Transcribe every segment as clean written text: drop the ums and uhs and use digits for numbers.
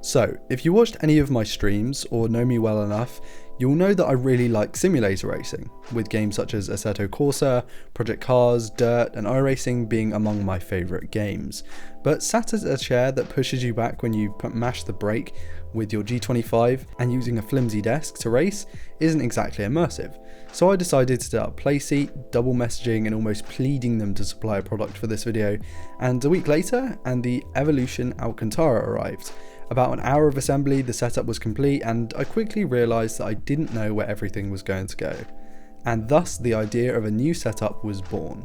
So, if you watched any of my streams or know me well enough, you'll know that I really like simulator racing, with games such as Assetto Corsa, Project Cars, Dirt and iRacing being among my favourite games. But sat at a chair that pushes you back when you mash the brake with your G25 and using a flimsy desk to race isn't exactly immersive. So I decided to set up PlaySeat, double messaging and almost pleading them to supply a product for this video, and a week later and the Evolution Alcantara arrived. About an hour of assembly, the setup was complete, and I quickly realised that I didn't know where everything was going to go. And thus the idea of a new setup was born.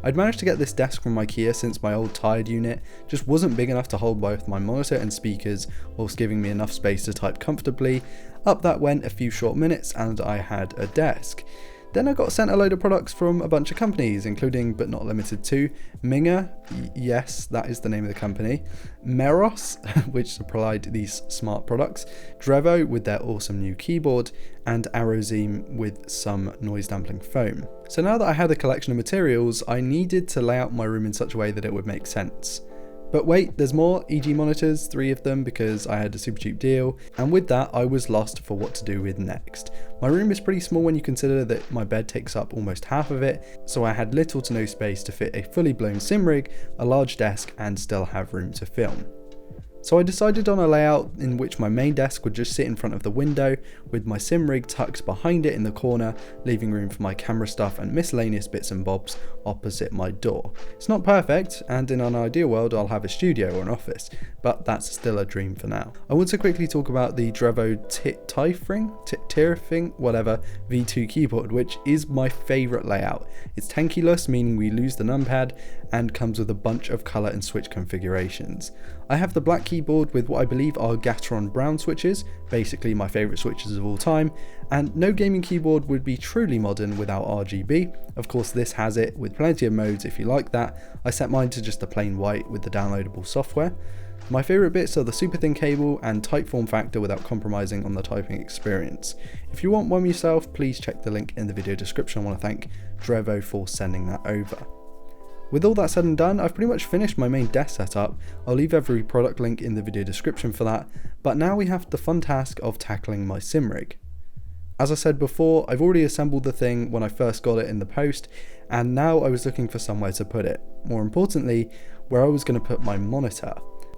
I'd managed to get this desk from IKEA since my old tired unit just wasn't big enough to hold both my monitor and speakers whilst giving me enough space to type comfortably. Up that went a few short minutes and I had a desk. Then I got sent a load of products from a bunch of companies, including but not limited to Minga, yes that is the name of the company, Meross, which supplied these smart products, Drevo with their awesome new keyboard, and Aerozine with some noise dampening foam. So now that I had a collection of materials, I needed to lay out my room in such a way that it would make sense. But wait, there's more EG monitors, 3 of them because I had a super cheap deal, and with that I was lost for what to do with next. My room is pretty small when you consider that my bed takes up almost half of it, so I had little to no space to fit a fully blown sim rig, a large desk and still have room to film. So I decided on a layout in which my main desk would just sit in front of the window, with my sim rig tucked behind it in the corner, leaving room for my camera stuff and miscellaneous bits and bobs opposite my door. It's not perfect, and in an ideal world I'll have a studio or an office, but that's still a dream for now. I want to quickly talk about the Drevo Tirfing, whatever, V2 keyboard, which is my favourite layout. It's tenkeyless, meaning we lose the numpad, and comes with a bunch of colour and switch configurations. I have the black keyboard with what I believe are Javian Brown switches, basically my favourite switches of all time, and no gaming keyboard would be truly modern without RGB. Of course this has it, with plenty of modes if you like that. I set mine to just a plain white with the downloadable software. My favourite bits are the super thin cable and tight form factor without compromising on the typing experience. If you want one yourself, please check the link in the video description. I want to thank Drevo for sending that over. With all that said and done, I've pretty much finished my main desk setup. I'll leave every product link in the video description for that, but now we have the fun task of tackling my sim rig. As I said before, I've already assembled the thing when I first got it in the post, and now I was looking for somewhere to put it. More importantly, where I was going to put my monitor.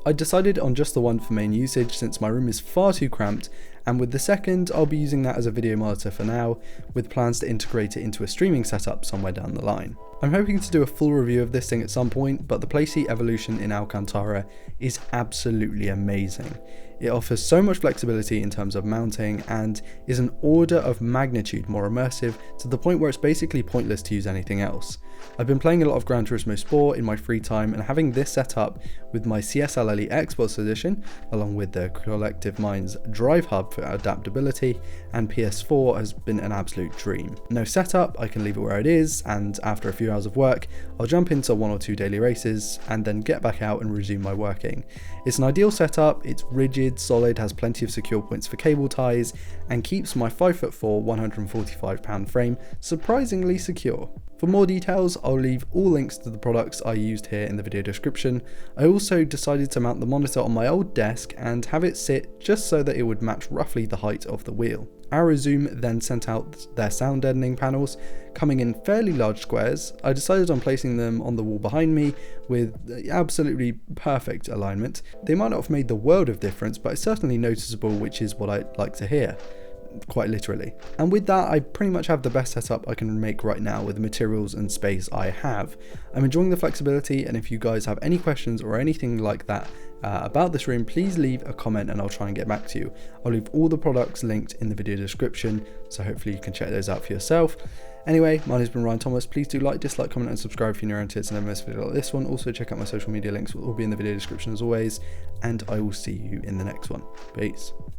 I decided on just the one for main usage since my room is far too cramped, and with the second I'll be using that as a video monitor for now, with plans to integrate it into a streaming setup somewhere down the line. I'm hoping to do a full review of this thing at some point, but the PlaySeat Evolution in Alcantara is absolutely amazing. It offers so much flexibility in terms of mounting and is an order of magnitude more immersive, to the point where it's basically pointless to use anything else. I've been playing a lot of Gran Turismo Sport in my free time, and having this set up with my CSLLE Xbox edition, along with the Collective Minds Drive Hub for adaptability, and PS4 has been an absolute dream. No setup, I can leave it where it is, and after a few hours of work, I'll jump into 1 or 2 daily races, and then get back out and resume my working. It's an ideal setup, it's rigid, solid, has plenty of secure points for cable ties, and keeps my 5'4", 145 pound frame surprisingly secure. For more details, I'll leave all links to the products I used here in the video description. I also decided to mount the monitor on my old desk and have it sit just so that it would match roughly the height of the wheel. Aerozine then sent out their sound deadening panels, coming in fairly large squares. I decided on placing them on the wall behind me with absolutely perfect alignment. They might not have made the world of difference, but it's certainly noticeable, which is what I'd like to hear. Quite literally. And with that, I pretty much have the best setup I can make right now with the materials and space I have. I'm enjoying the flexibility, and if you guys have any questions or anything like that about this room, please leave a comment and I'll try and get back to you. I'll leave all the products linked in the video description, so hopefully you can check those out for yourself. Anyway, my name's been Ryan Thomas. Please do like, dislike, comment and subscribe if you're new around here to never miss a video like this one. Also check out my social media links, will all be in the video description as always, and I will see you in the next one. Peace.